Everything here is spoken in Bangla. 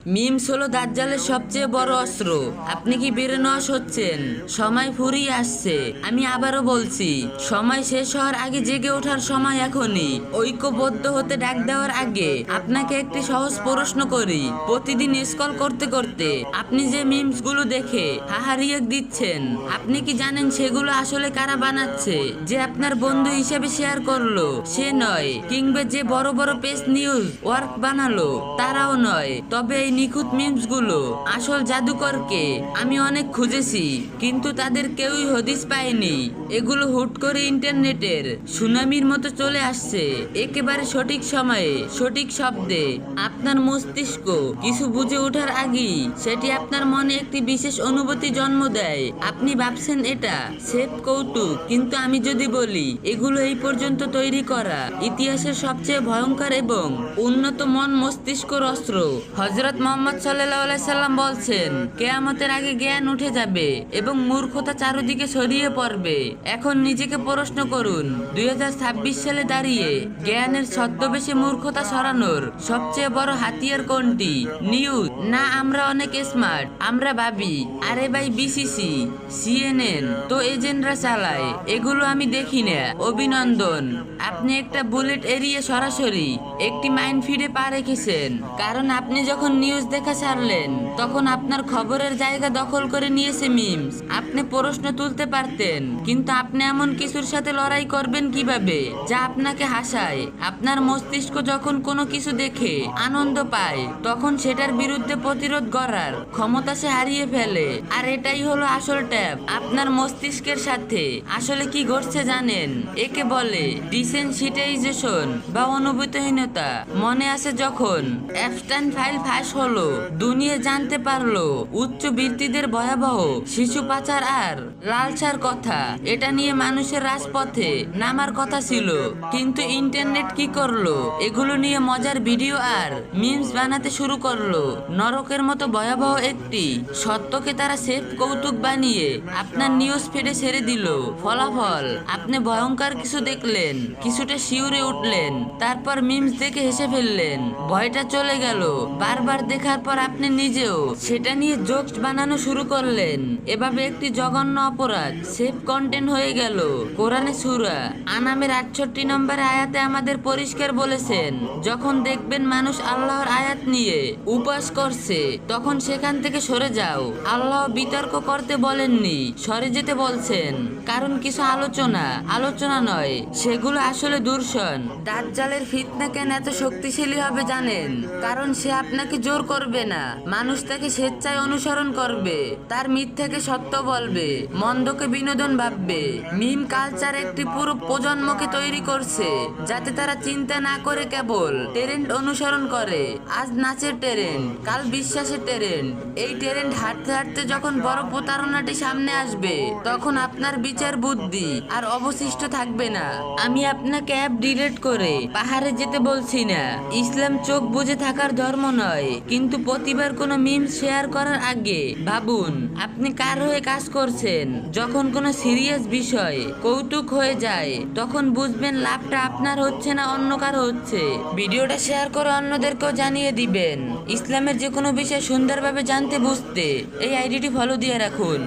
মিমস হলো দাজ্জালের সবচেয়ে বড় অস্ত্র। আপনি কি বেরেনওয়াজ হচ্ছেন? সময় ফুরিয়ে আসছে। আমি আবারও বলছি, সময় শেষ হওয়ার আগে জেগে ওঠার সময় এখনই। ঐক্যবদ্ধ হতে ডাক দেওয়ার আগে আপনাকে একটি সহজ প্রশ্ন করি। প্রতিদিন স্ক্রল করতে করতে আপনি যে মিমস গুলো দেখে হাহারিয়ে দিচ্ছেন, আপনি কি জানেন সেগুলো আসলে কারা বানাচ্ছে? যে আপনার বন্ধু হিসেবে শেয়ার করলো সে নয়, কিংবা যে বড় বড় পেজ নিউজ ওয়ার্ক বানালো তারাও নয়। তবে এই নিখুঁত মিমস গুলো আসল জাদুকরকে আমি অনেক খুঁজেছি, কিন্তু তাদের কেউই হদিস পায়নি। এগুলো হুট করে ইন্টারনেটের সুনামির মতো চলে আসছে একেবারে সঠিক সময়ে, সঠিক শব্দে। আপনার মস্তিষ্ক কিছু বুঝে ওঠার আগেই সেটি আপনার মনে একটি বিশেষ অনুভূতি জন্ম দেয়। আপনি ভাবছেন এটা সেফ কৌতুক, কিন্তু আমি যদি বলি এগুলো এই পর্যন্ত তৈরি করা ইতিহাসের সবচেয়ে ভয়ঙ্কর এবং উন্নত মন মস্তিষ্কর অস্ত্র। হযরত মুহাম্মদ সাল্লাল্লাহু আলাইহি সাল্লাম বলছেন, কিয়ামতের আগে জ্ঞান উঠে যাবে এবং মূর্খতা চারদিকে ছড়িয়ে পড়বে। এখন নিজেকে প্রশ্ন করুন, 2026 সালে দাঁড়িয়ে জ্ঞানের ছদ্মবেশে মূর্খতা ছড়ানোর সবচেয়ে বড় হাতিয়ার কোনটি? নিউজ না আমরা অনেক স্মার্ট আমরা ভাবি? আরে ভাই, বিসিসি, সিএনএন তো এজেন্টরা চালায়, এগুলো আমি দেখি না। অভিনন্দন, আপনি একটা বুলেট এড়িয়ে সরাসরি একটি মাইন্ড ফিডে পা রেখেছেন। কারণ আপনি যখন নিউজ দেখা ছাড়লেন তখন আপনার খবরের জায়গা দখল করে নিয়েছে মিমস। আপনি প্রশ্ন তুলতে পারতেন, কিন্তু আপনি এমন কিছুর সাথে লড়াই করবেন কিভাবে যা আপনাকে হাসায়? আপনার মস্তিষ্ক যখন কোনো কিছু দেখে আনন্দ পায় তখন সেটার বিরুদ্ধে প্রতিরোধ করার ক্ষমতা সে হারিয়ে ফেলে। আর এটাই হলো আসল ট্যাব আপনার মস্তিষ্কের সাথে। আসলে কি ঘটছে জানেন? একে বলে ডিসেনসিটাইজেশন বা অনুভূতিহীনতা। মনে আছে যখন অ্যাপস্টাইন ফাইল ফাঁস হলো, দুনিয়া জানতে পারলো উচ্চবৃত্তিদের ভয়াবহ শিশু পাচার আর লালসার কথা। এটা নিয়ে মানুষের রাজপথে নামার কথা ছিল, কিন্তু ইন্টারনেট কি করলো? এগুলো নিয়ে মজার ভিডিও আর মিমস বানাতে শুরু করলো। নরকের মতো ভয়াবহ একটি সত্যকে তারা সেফ কৌতুক বানিয়ে আপনার নিউজ ফিডে ছেড়ে দিল। ফলাফল, আপনি ভয়ঙ্কর কিছু দেখলেন, কিছুটা শিউরে উঠলেন, তারপর মিমস দেখে হেসে ফেললেন, ভয়টা চলে গেল। বারবার দেখার পর আপনি নিজেও সেটা নিয়ে জোকস বানানো শুরু করলেন। এভাবে একটি জঘন্য অপরাধ সেফ কন্টেন্ট হয়ে গেল। কোরআনে সূরা আনামের 68 নম্বর আয়াতে আমাদের পরিষ্কার বলেছেন, যখন দেখবেন মানুষ আল্লাহর আয়াত নিয়ে উপহাস করছে তখন সেখান থেকে সরে যাও। আল্লাহ বিতর্ক করতে বলেননি, সরে যেতে বলছেন। কারণ কিছু আলোচনা নয়, সেগুলো আসলে দূষণ। দাজ্জালের ফিতনা কেন এত শক্তিশালী হবে জানেন? কারণ সে আপনাকে জোর করবে না, মানুষ তাকে স্বেচ্ছায় অনুসরণ করবে, তার মিথ্যাকে সত্য বলবে, মন্দকে বিনোদন ভাববে। মিম কালচার একটি পুরো প্রজন্মকে তৈরি করছে যাতে তারা চিন্তা না করে কেবল ট্রেন্ড অনুসরণ করে। আজ নাচের ট্রেন্ড, কাল বিশ্বাসের ট্রেন্ড। এই ট্রেন্ড হাঁটতে হাঁটতে যখন বড় প্রতারণাটি সামনে আসবে তখন আপনার বিচার বুদ্ধি আর অবশিষ্ট থাকবে না। আমি আপনাকে অ্যাপ ডিলিট করে পাহাড়ে যেতে বলছি না। ইসলাম চোখ বুজে থাকার ধর্ম নয়, কিন্তু প্রতিবার কোনো মিম শেয়ার করার আগে ভাবুন আপনি কার হয়ে কাজ করছেন। যখন কোনো সিরিয়াস বিষয় কৌতুক হয়ে যায় তখন বুঝবেন লাভটা আপনার হচ্ছে না অন্য কারো হচ্ছে। ভিডিওটা শেয়ার করে অন্যদেরকেও জানিয়ে দিবেন। ইসলামের যে কোনো বিষয় সুন্দরভাবে জানতে বুঝতে এই আইডিটি ফলো দিয়ে রাখুন।